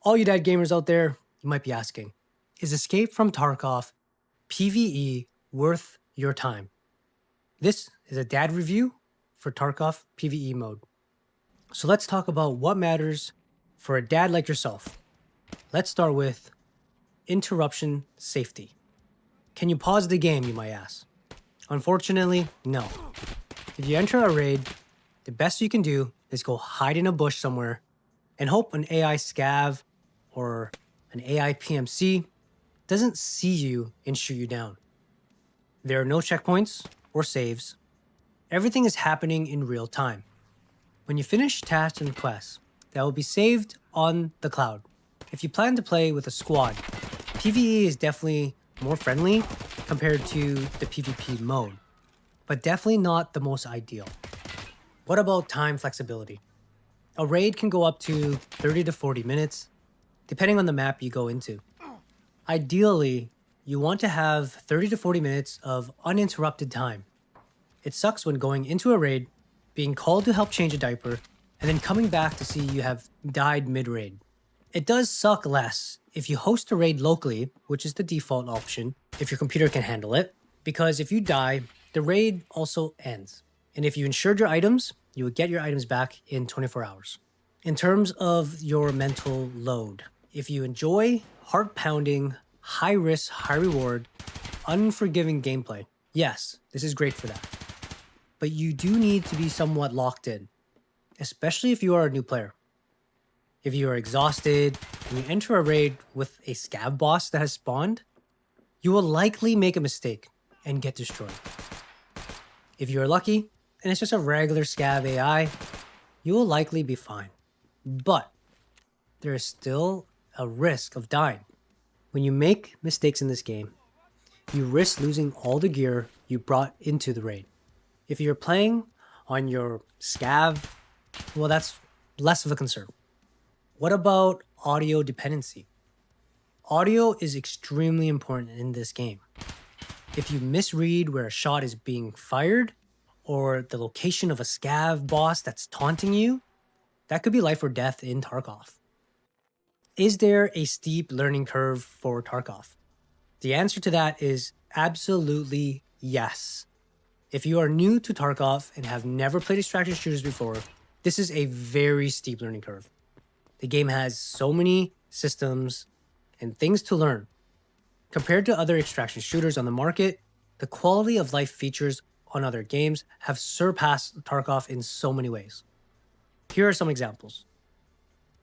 All you dad gamers out there, you might be asking, is Escape from Tarkov PvE worth your time? This is a dad review for Tarkov PvE mode. So let's talk about what matters for a dad like yourself. Let's start with interruption safety. Can you pause the game, you might ask? Unfortunately, no. If you enter a raid, the best you can do is go hide in a bush somewhere and hope an AI scav or an AI PMC doesn't see you and shoot you down. There are no checkpoints or saves. Everything is happening in real time. When you finish tasks and quests, that will be saved on the cloud. If you plan to play with a squad, PvE is definitely more friendly compared to the PvP mode, but definitely not the most ideal. What about time flexibility? A raid can go up to 30 to 40 minutes, depending on the map you go into. Ideally, you want to have 30 to 40 minutes of uninterrupted time. It sucks when going into a raid, being called to help change a diaper, and then coming back to see you have died mid-raid. It does suck less if you host a raid locally, which is the default option, if your computer can handle it, because if you die, the raid also ends. And if you insured your items, you would get your items back in 24 hours. In terms of your mental load, if you enjoy heart-pounding, high-risk, high-reward, unforgiving gameplay, yes, this is great for that. But you do need to be somewhat locked in, especially if you are a new player. If you are exhausted and you enter a raid with a scav boss that has spawned, you will likely make a mistake and get destroyed. If you are lucky and it's just a regular scav AI, you will likely be fine. But there is still a risk of dying. When you make mistakes in this game, you risk losing all the gear you brought into the raid. If you're playing on your scav, well, that's less of a concern. What about audio dependency? Audio is extremely important in this game. If you misread where a shot is being fired or the location of a scav boss that's taunting you, that could be life or death in Tarkov. Is there a steep learning curve for Tarkov? The answer to that is absolutely yes. If you are new to Tarkov and have never played extraction shooters before, this is a very steep learning curve. The game has so many systems and things to learn. Compared to other extraction shooters on the market, the quality of life features on other games have surpassed Tarkov in so many ways. Here are some examples.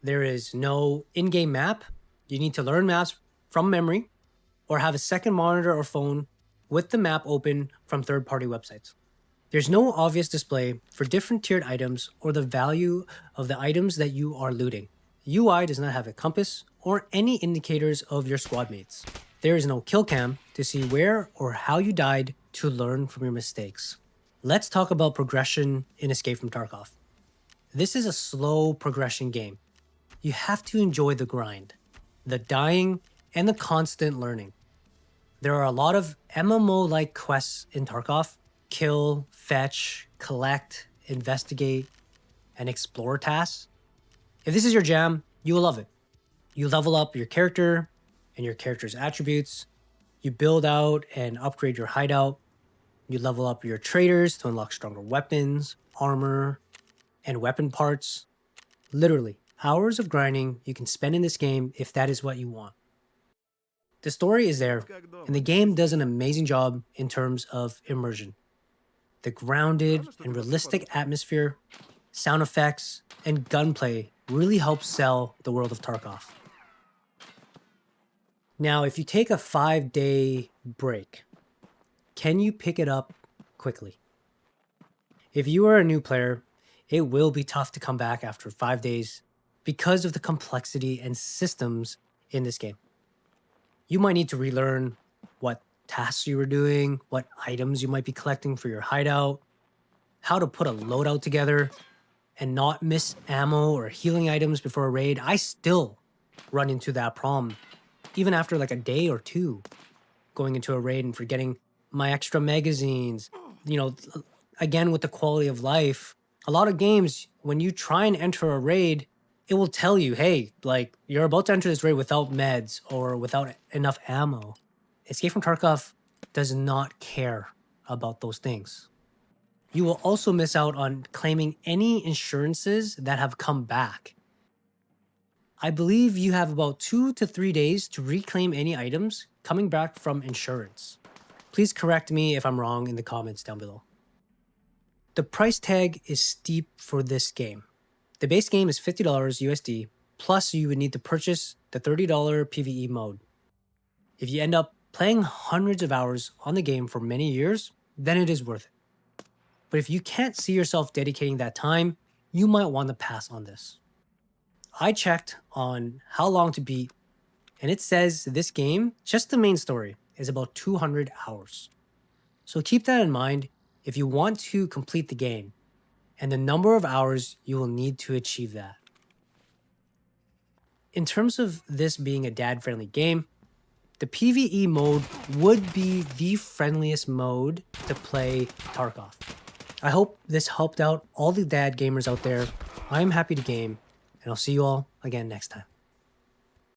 There is no in-game map. You need to learn maps from memory or have a second monitor or phone with the map open from third-party websites. There's no obvious display for different tiered items or the value of the items that you are looting. UI does not have a compass or any indicators of your squad mates. There is no kill cam to see where or how you died to learn from your mistakes. Let's talk about progression in Escape from Tarkov. This is a slow progression game. You have to enjoy the grind, the dying, and the constant learning. There are a lot of MMO-like quests in Tarkov: kill, fetch, collect, investigate, and explore tasks. If this is your jam, you will love it. You level up your character and your character's attributes. You build out and upgrade your hideout. You level up your traders to unlock stronger weapons, armor, and weapon parts. Literally, hours of grinding you can spend in this game if that is what you want. The story is there, and the game does an amazing job in terms of immersion. The grounded and realistic atmosphere, sound effects, and gunplay really help sell the world of Tarkov. Now, if you take a 5-day break, can you pick it up quickly? If you are a new player, it will be tough to come back after 5 days because of the complexity and systems in this game. You might need to relearn what tasks you were doing, what items you might be collecting for your hideout, how to put a loadout together, and not miss ammo or healing items before a raid. I still run into that problem, even after like a day or two, going into a raid and forgetting my extra magazines. Again, with the quality of life, a lot of games, when you try and enter a raid, It will tell you, hey, like you're about to enter this raid without meds or without enough ammo. Escape from Tarkov does not care about those things. You will also miss out on claiming any insurances that have come back. I believe you have about 2 to 3 days to reclaim any items coming back from insurance. Please correct me if I'm wrong in the comments down below. The price tag is steep for this game. The base game is $50 USD, plus you would need to purchase the $30 PvE mode. If you end up playing hundreds of hours on the game for many years, then it is worth it. But if you can't see yourself dedicating that time, you might want to pass on this. I checked on how long to beat, and it says this game, just the main story, is about 200 hours. So keep that in mind if you want to complete the game and the number of hours you will need to achieve that. In terms of this being a dad-friendly game, the PvE mode would be the friendliest mode to play Tarkov. I hope this helped out all the dad gamers out there. I am happy to game, and I'll see you all again next time.